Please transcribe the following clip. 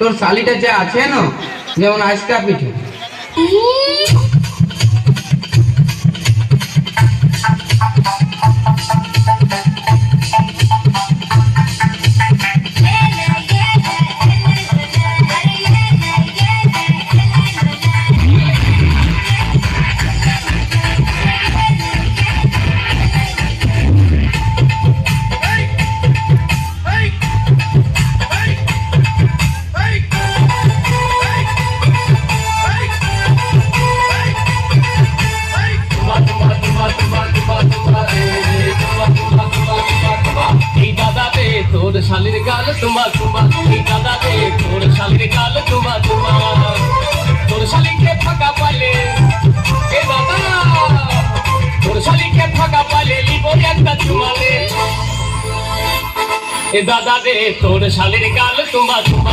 তোর শালিটা যে আছে না, যেমন আজকা পিঠে। তোর শালির গাল তোমা তোমা, দাদা রে তোর শালির গাল তোমা তোমা, তোর শালিকে ফাঁকা পালে এ দাদা, তোর শালিকে ফাঁকা পালে লিব একটা চুমালে এ দাদা রে তোর শালির গাল তোমা তোমা।